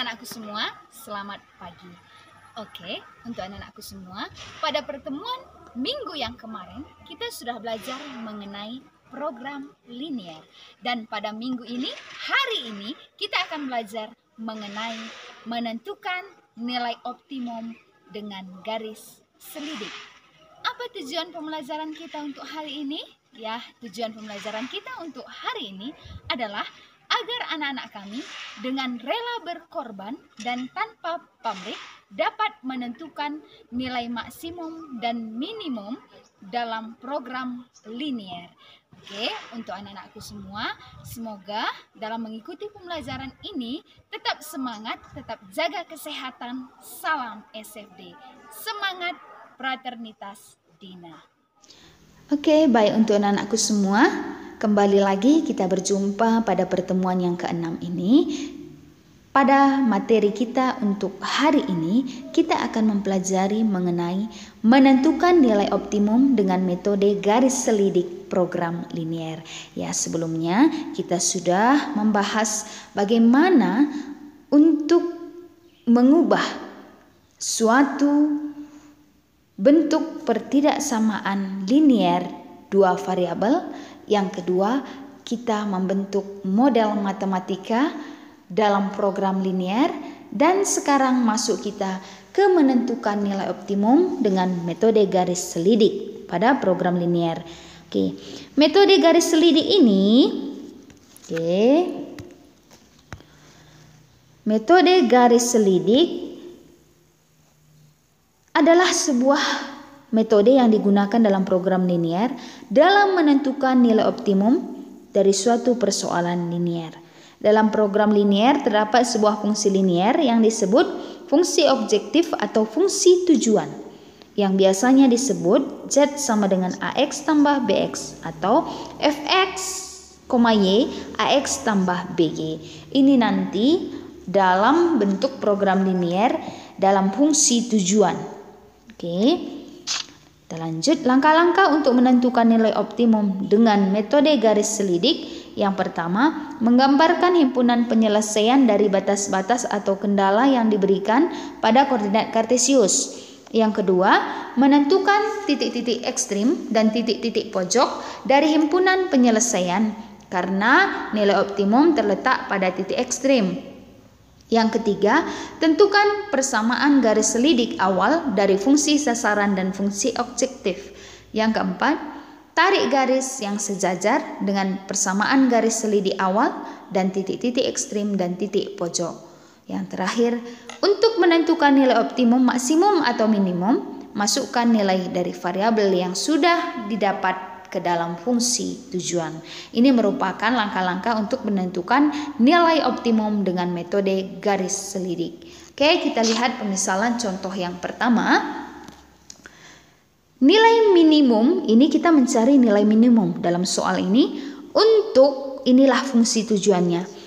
anak-anakku semua, selamat pagi. Oke, untuk anak-anakku semua, pada pertemuan minggu yang kemarin, kita sudah belajar mengenai program linier. Dan pada minggu ini, hari ini, kita akan belajar mengenai menentukan nilai optimum dengan garis selidik. Apa tujuan pembelajaran kita untuk hari ini? Ya, tujuan pembelajaran kita untuk hari ini adalah agar anak-anak kami dengan rela berkorban dan tanpa pamrih dapat menentukan nilai maksimum dan minimum dalam program linier. Oke, untuk anak-anakku semua, semoga dalam mengikuti pembelajaran ini tetap semangat, tetap jaga kesehatan. Salam SFD. Semangat fraternitas Dina. Oke, baik untuk anak-anakku semua. Kembali lagi kita berjumpa pada pertemuan yang ke-6 ini. Pada materi kita untuk hari ini, kita akan mempelajari mengenai menentukan nilai optimum dengan metode garis selidik program linier. Ya, sebelumnya kita sudah membahas bagaimana untuk mengubah suatu bentuk pertidaksamaan linier dua variabel. Yang kedua, kita membentuk model matematika dalam program linier, dan sekarang masuk kita ke menentukan nilai optimum dengan metode garis selidik pada program linier. Oke, metode garis selidik ini, metode garis selidik adalah sebuah metode yang digunakan dalam program linier dalam menentukan nilai optimum dari suatu persoalan linier. Dalam program linier terdapat sebuah fungsi linier yang disebut fungsi objektif atau fungsi tujuan, yang biasanya disebut Z sama dengan AX tambah BX atau Fx, Y AX tambah BY. Ini nanti dalam bentuk program linier dalam fungsi tujuan. Oke. Kita lanjut langkah-langkah untuk menentukan nilai optimum dengan metode garis selidik. Yang pertama, menggambarkan himpunan penyelesaian dari batas-batas atau kendala yang diberikan pada koordinat kartesius. Yang kedua, menentukan titik-titik ekstrim dan titik-titik pojok dari himpunan penyelesaian karena nilai optimum terletak pada titik ekstrim. Yang ketiga, tentukan persamaan garis selidik awal dari fungsi sasaran dan fungsi objektif. Yang keempat, tarik garis yang sejajar dengan persamaan garis selidik awal dan titik-titik ekstrim dan titik pojok. Yang terakhir, untuk menentukan nilai optimum, maksimum atau minimum, masukkan nilai dari variabel yang sudah didapat ke dalam fungsi tujuan. Ini merupakan langkah-langkah untuk menentukan nilai optimum dengan metode garis selidik. Oke, kita lihat pemisalan contoh yang pertama. Nilai minimum, ini kita mencari nilai minimum dalam soal ini. Untuk inilah fungsi tujuannya.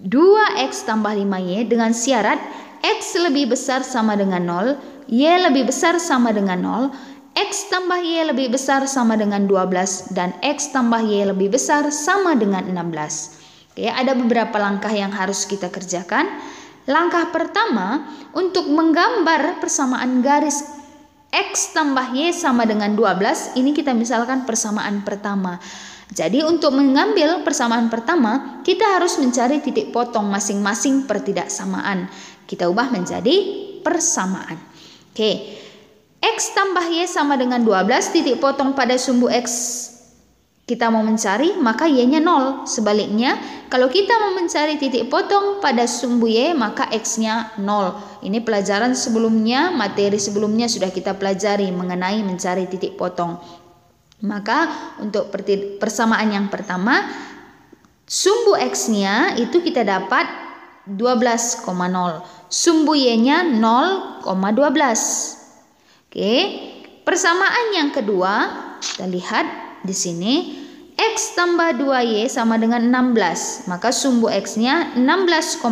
2x tambah 5y dengan syarat x lebih besar sama dengan 0, y lebih besar sama dengan 0, X tambah Y lebih besar sama dengan 12 dan X tambah Y lebih besar sama dengan 16. Oke, ada beberapa langkah yang harus kita kerjakan. Langkah pertama, untuk menggambar persamaan garis X tambah Y sama dengan 12, ini kita misalkan persamaan pertama. Jadi untuk mengambil persamaan pertama, kita harus mencari titik potong masing-masing pertidaksamaan. Kita ubah menjadi persamaan. Oke. X tambah Y sama dengan 12, titik potong pada sumbu X kita mau mencari, maka Y-nya 0. Sebaliknya, kalau kita mau mencari titik potong pada sumbu Y, maka X-nya 0. Ini pelajaran sebelumnya, materi sebelumnya sudah kita pelajari mengenai mencari titik potong. Maka untuk persamaan yang pertama, sumbu X-nya itu kita dapat 12,0. Sumbu Y-nya 0,12. Oke, persamaan yang kedua, kita lihat di sini, X tambah 2Y sama dengan 16, maka sumbu X-nya 16,0,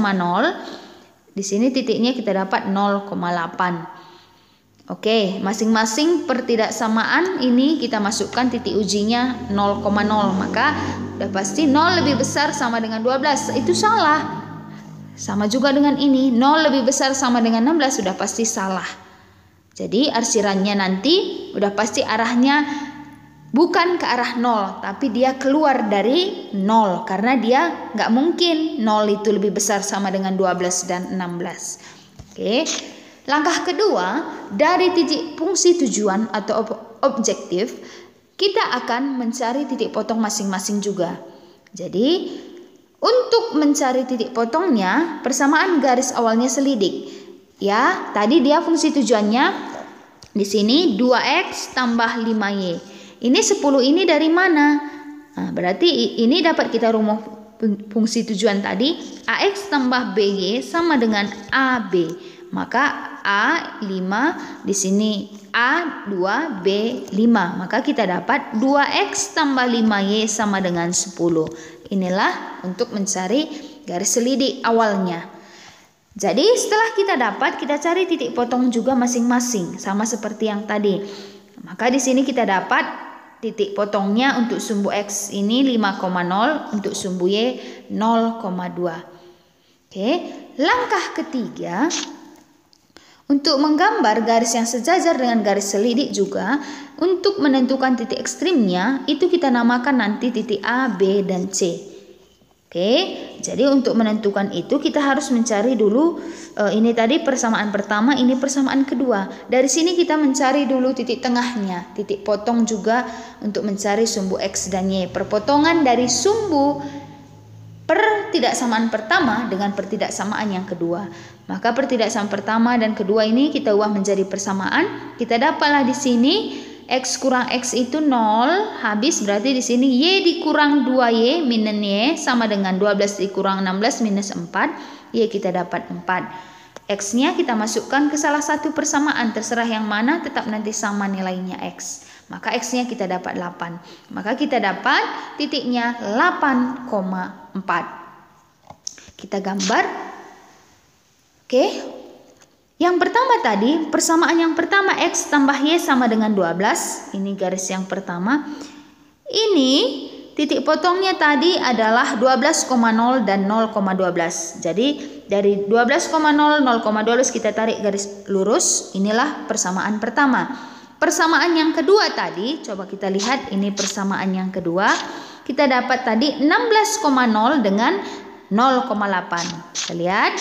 di sini titiknya kita dapat 0,8. Oke, masing-masing pertidaksamaan ini kita masukkan titik ujinya 0,0, maka udah pasti 0 lebih besar sama dengan 12, itu salah. Sama juga dengan ini, 0 lebih besar sama dengan 16 sudah pasti salah. Jadi arsirannya nanti udah pasti arahnya bukan ke arah 0, tapi dia keluar dari 0 karena dia nggak mungkin 0 itu lebih besar sama dengan 12 dan 16. Oke. Langkah kedua, dari titik fungsi tujuan atau objektif, kita akan mencari titik potong masing-masing juga. Jadi untuk mencari titik potongnya, persamaan garis awalnya selidik. Ya, tadi dia fungsi tujuannya di sini 2x tambah 5y. Ini 10 ini dari mana? Nah, berarti ini dapat kita rumus fungsi tujuan tadi. Ax tambah by sama dengan ab. Maka A5 di sini A2 B5. Maka kita dapat 2x tambah 5y sama dengan 10. Inilah untuk mencari garis selidik awalnya. Jadi setelah kita dapat, kita cari titik potong juga masing-masing, sama seperti yang tadi. Maka di sini kita dapat titik potongnya untuk sumbu x ini 5,0, untuk sumbu y 0,2. Oke, langkah ketiga, untuk menggambar garis yang sejajar dengan garis selidik juga, untuk menentukan titik ekstrimnya, itu kita namakan nanti titik A, B, dan C. Oke, jadi untuk menentukan itu kita harus mencari dulu, ini tadi persamaan pertama, ini persamaan kedua. Dari sini kita mencari dulu titik tengahnya, titik potong juga untuk mencari sumbu X dan Y. Perpotongan dari sumbu pertidaksamaan pertama dengan pertidaksamaan yang kedua. Maka pertidaksamaan pertama dan kedua ini kita ubah menjadi persamaan. Kita dapatlah di sini x kurang x itu 0, habis berarti di sini y dikurang 2y minus y sama dengan 12 dikurang 16 minus 4, y kita dapat 4. X-nya kita masukkan ke salah satu persamaan, terserah yang mana, tetap nanti sama nilainya x. Maka x-nya kita dapat 8. Maka kita dapat titiknya 8,4. Kita gambar. Oke, yang pertama tadi, persamaan yang pertama x tambah y sama dengan 12. Ini garis yang pertama. Ini titik potongnya tadi adalah 12,0 dan 0,12. Jadi dari 12,0, 0,12 kita tarik garis lurus. Inilah persamaan pertama. Persamaan yang kedua tadi, coba kita lihat, ini persamaan yang kedua. Kita dapat tadi 16,0 dengan 0,8. Kita lihat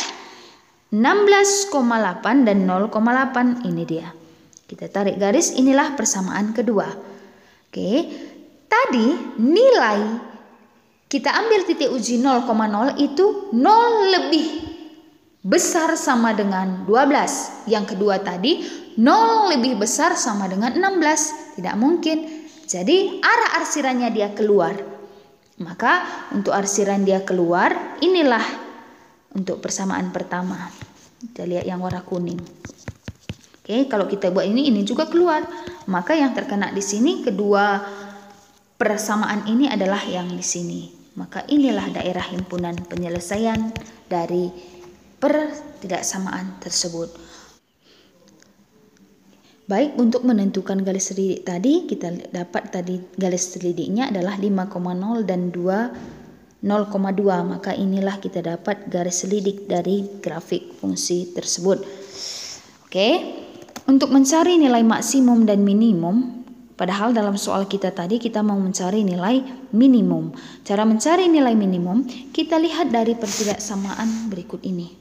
16,8 dan 0,8, ini dia. Kita tarik garis, inilah persamaan kedua. Oke, tadi nilai kita ambil titik uji 0,0 itu 0 lebih besar sama dengan 12. Yang kedua tadi 0 lebih besar sama dengan 16. Tidak mungkin. Jadi arah arsirannya dia keluar. Maka untuk arsiran dia keluar, inilah untuk persamaan pertama. Kita lihat yang warna kuning. Oke, kalau kita buat ini juga keluar. Maka yang terkena di sini kedua persamaan ini adalah yang di sini. Maka inilah daerah himpunan penyelesaian dari pertidaksamaan tersebut. Baik, untuk menentukan garis selidik tadi, kita dapat tadi garis selidiknya adalah 5,0 dan 0,2, maka inilah kita dapat garis selidik dari grafik fungsi tersebut. Oke, untuk mencari nilai maksimum dan minimum, padahal dalam soal kita tadi kita mau mencari nilai minimum. Cara mencari nilai minimum kita lihat dari pertidaksamaan berikut ini.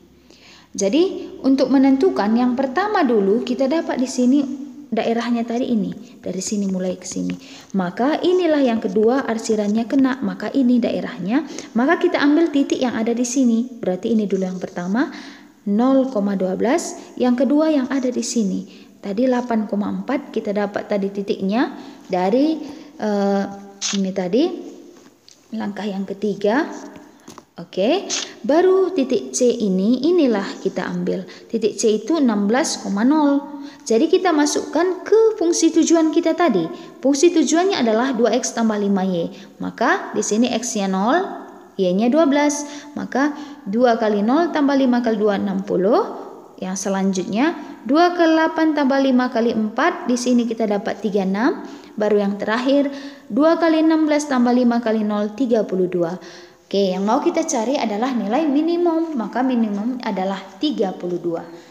Jadi untuk menentukan yang pertama dulu kita dapat di sini daerahnya tadi ini, dari sini mulai ke sini. Maka inilah yang kedua arsirannya kena, maka ini daerahnya. Maka kita ambil titik yang ada di sini. Berarti ini dulu yang pertama 0,12, yang kedua yang ada di sini. Tadi 8,4 kita dapat tadi titiknya dari ini tadi langkah yang ketiga. Oke, baru titik C inilah kita ambil. Titik C itu 16,0. Jadi kita masukkan ke fungsi tujuan kita tadi. Fungsi tujuannya adalah 2x tambah 5y. Maka di sini x-nya 0, y-nya 12. Maka 2 kali 0 tambah 5 kali 2, 60. Yang selanjutnya 2 kali 8 tambah 5 kali 4. Di sini kita dapat 36. Baru yang terakhir 2 kali 16 tambah 5 kali 0, 32. Oke, yang mau kita cari adalah nilai minimum, maka minimum adalah 32.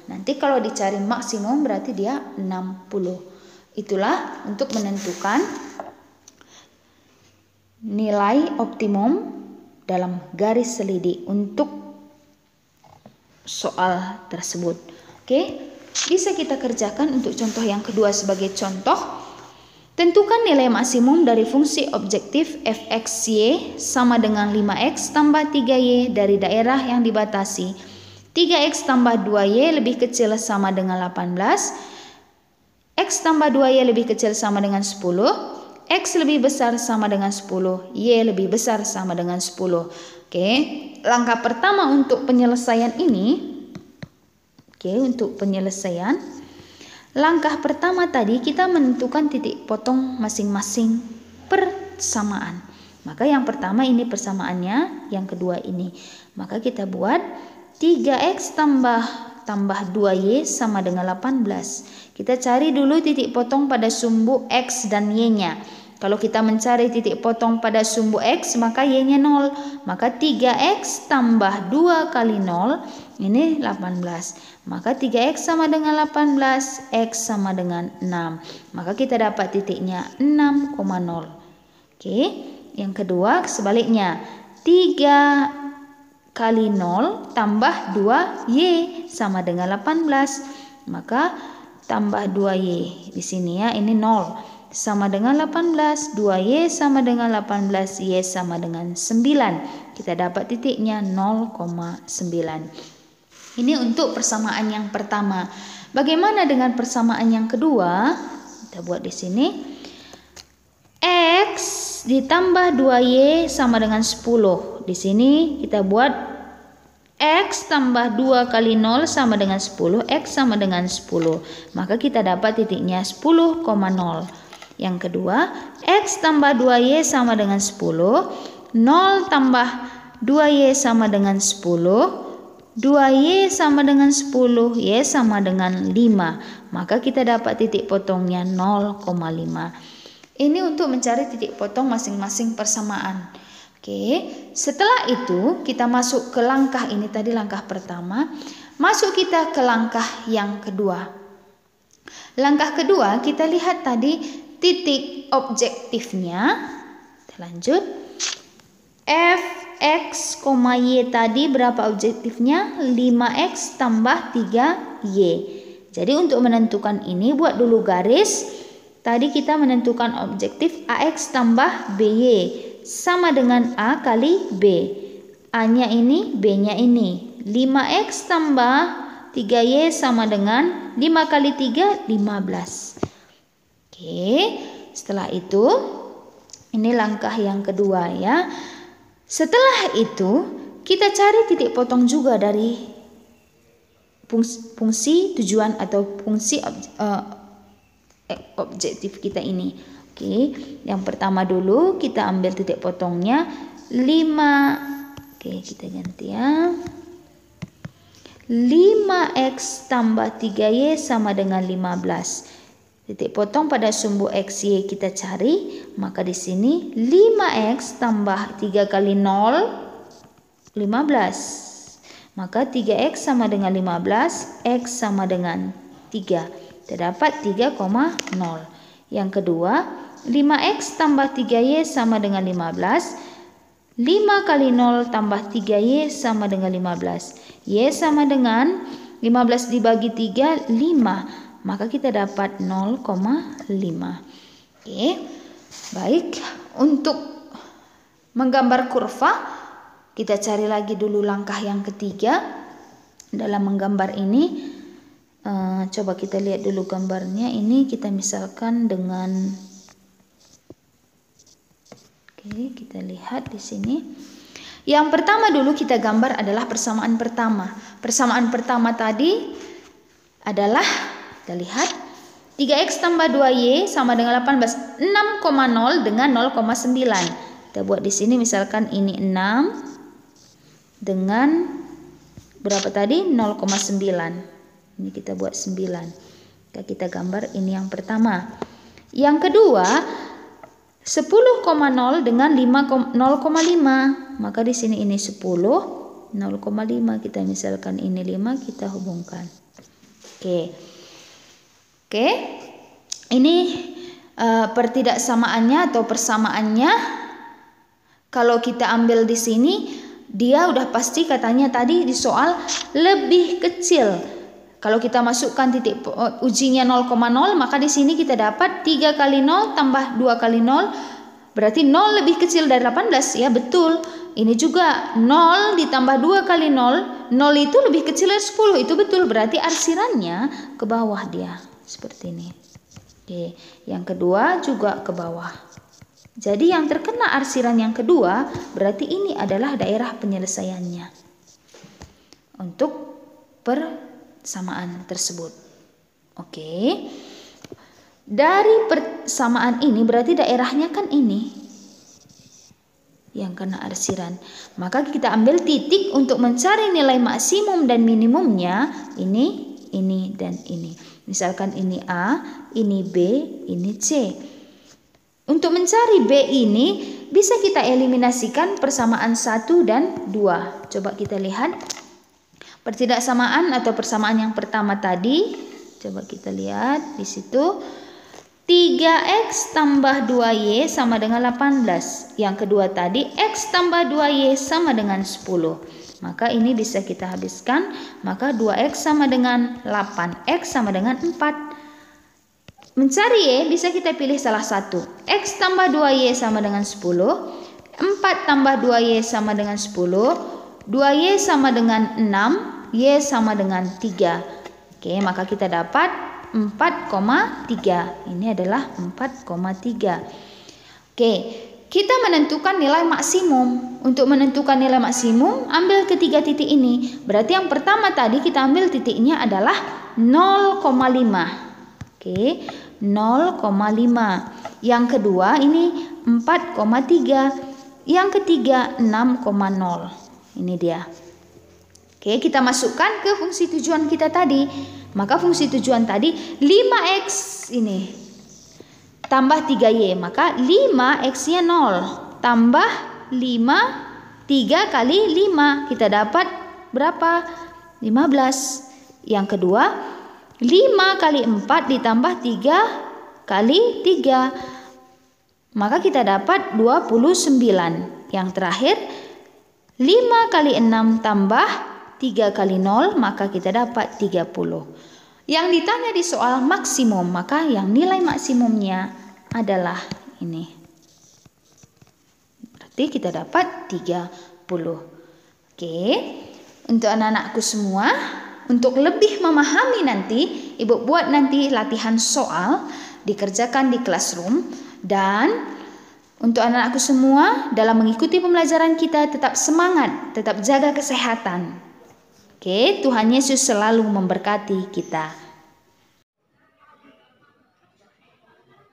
Nanti kalau dicari maksimum berarti dia 60. Itulah untuk menentukan nilai optimum dalam garis selidik untuk soal tersebut. Oke, bisa kita kerjakan untuk contoh yang kedua sebagai contoh. Tentukan nilai maksimum dari fungsi objektif fx(y) sama dengan 5x tambah 3y dari daerah yang dibatasi. 3x tambah 2y lebih kecil sama dengan 18. X tambah 2y lebih kecil sama dengan 10. X lebih besar sama dengan 10. Y lebih besar sama dengan 10. Oke, langkah pertama untuk penyelesaian ini. Untuk penyelesaian. Langkah pertama tadi kita menentukan titik potong masing-masing persamaan. Maka yang pertama ini persamaannya, yang kedua ini. Maka kita buat 3x tambah 2y sama dengan 18. Kita cari dulu titik potong pada sumbu x dan y-nya. Kalau kita mencari titik potong pada sumbu x, maka y-nya 0. Maka 3x tambah 2 kali 0, ini 18. Maka 3x sama dengan 18, x sama dengan 6. Maka kita dapat titiknya 6,0. Oke, yang kedua sebaliknya. 3 kali 0 tambah 2y sama dengan 18. Maka tambah 2y. Di sini ya, ini 0. Sama dengan 18. 2y sama dengan 18. Y sama dengan 9. Kita dapat titiknya 0,9. Ini untuk persamaan yang pertama. Bagaimana dengan persamaan yang kedua? Kita buat di sini. X ditambah 2y sama dengan 10. Di sini kita buat x tambah 2 kali 0 sama dengan 10. X sama dengan 10. Maka kita dapat titiknya 10,0. Yang kedua, x tambah 2y sama dengan 10. 0 tambah 2y sama dengan 10. 2y sama dengan 10, y sama dengan 5. Maka kita dapat titik potongnya 0,5. Ini untuk mencari titik potong masing-masing persamaan. Oke, setelah itu kita masuk ke langkah ini tadi, langkah pertama. Masuk kita ke langkah yang kedua. Langkah kedua kita lihat tadi titik objektifnya. Kita lanjut. X, y tadi berapa objektifnya? 5x tambah 3y. Jadi untuk menentukan ini buat dulu garis. Tadi kita menentukan objektif ax tambah by sama dengan a kali b. A-nya ini, b-nya ini. 5x tambah 3y sama dengan 5 kali 3, 15. Oke, setelah itu ini langkah yang kedua ya. Setelah itu kita cari titik potong juga dari fungsi tujuan atau fungsi objektif kita ini. Oke, yang pertama dulu kita ambil titik potongnya 5. Oke, kita ganti ya. 5x tambah 3y sama dengan 15. Titik potong pada sumbu x, y kita cari. Maka di sini 5x tambah 3 kali 0, 15. Maka 3x sama dengan 15, x sama dengan 3. Terdapat 3,0. Yang kedua, 5x tambah 3y sama dengan 15. 5 kali 0 tambah 3y sama dengan 15. Y sama dengan 15 dibagi 3, 5. Maka kita dapat 0,5. Oke, baik. Untuk menggambar kurva, kita cari lagi dulu langkah yang ketiga. Dalam menggambar ini, coba kita lihat dulu gambarnya. Ini kita misalkan dengan, oke, kita lihat di sini. Yang pertama dulu kita gambar adalah persamaan pertama. Persamaan pertama tadi adalah, kita lihat, 3x tambah 2y sama dengan 18. 6,0 dengan 0,9. Kita buat di sini misalkan ini 6 dengan berapa tadi? 0,9. Ini kita buat 9. Kita gambar ini yang pertama. Yang kedua, 10,0 dengan 0,5. Maka di sini ini 10, 0,5 kita misalkan ini 5 kita hubungkan. Oke. Ini pertidaksamaannya atau persamaannya. Kalau kita ambil di sini, dia udah pasti katanya tadi di soal lebih kecil. Kalau kita masukkan titik ujinya 0,0, maka di sini kita dapat 3 kali 0 tambah 2 kali 0, berarti 0 lebih kecil dari 18. Ya betul. Ini juga 0 ditambah 2 kali 0, 0 itu lebih kecil dari 10. Itu betul, berarti arsirannya ke bawah dia. Seperti ini. Oke, yang kedua juga ke bawah. Jadi yang terkena arsiran yang kedua berarti ini adalah daerah penyelesaiannya untuk persamaan tersebut. Oke. Dari persamaan ini berarti daerahnya kan ini yang kena arsiran. Maka kita ambil titik untuk mencari nilai maksimum dan minimumnya. Ini, dan ini. Misalkan ini A, ini B, ini C. Untuk mencari B ini bisa kita eliminasikan persamaan 1 dan 2. Coba kita lihat. Pertidaksamaan atau persamaan yang pertama tadi. Coba kita lihat di situ. 3x tambah 2y sama dengan 18. Yang kedua tadi x tambah 2y sama dengan 10. Maka ini bisa kita habiskan. Maka 2x sama dengan 8. X sama dengan 4. Mencari y bisa kita pilih salah satu. X tambah 2y sama dengan 10. 4 tambah 2y sama dengan 10. 2y sama dengan 6. Y sama dengan 3. Oke, maka kita dapat 4,3. Ini adalah 4,3. Oke, kita menentukan nilai maksimum. Untuk menentukan nilai maksimum, ambil ketiga titik ini. Berarti yang pertama tadi kita ambil titiknya adalah 0,5. Oke, 0,5. Yang kedua ini 4,3. Yang ketiga 6,0. Ini dia. Oke, kita masukkan ke fungsi tujuan kita tadi. Maka fungsi tujuan tadi 5x ini tambah 3y. Maka 5x-nya 0. Tambah 5, 3 kali 5. Kita dapat berapa? 15. Yang kedua 5 kali 4 ditambah 3 kali 3. Maka kita dapat 29. Yang terakhir 5 kali 6 tambah 3 kali 0. Maka kita dapat 30. Yang ditanya di soal maksimum. Maka yang nilai maksimumnya adalah ini. Berarti kita dapat 30. Oke. Untuk anak-anakku semua, untuk lebih memahami nanti, Ibu buat nanti latihan soal dikerjakan di classroom. Dan untuk anak-anakku semua, dalam mengikuti pembelajaran kita tetap semangat, tetap jaga kesehatan. Oke, Tuhan Yesus selalu memberkati kita.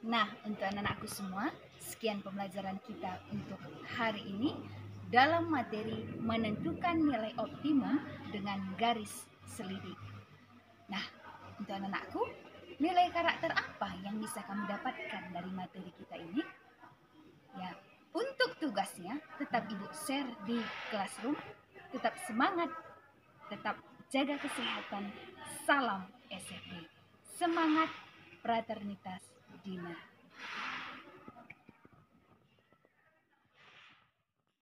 Nah, untuk anak-anakku semua, sekian pembelajaran kita untuk hari ini dalam materi menentukan nilai optimum dengan garis selidik. Nah, untuk anak-anakku, nilai karakter apa yang bisa kamu dapatkan dari materi kita ini? Ya, untuk tugasnya tetap Ibu share di classroom. Tetap semangat, tetap jaga kesehatan. Salam SFB. Semangat fraternitas Dina.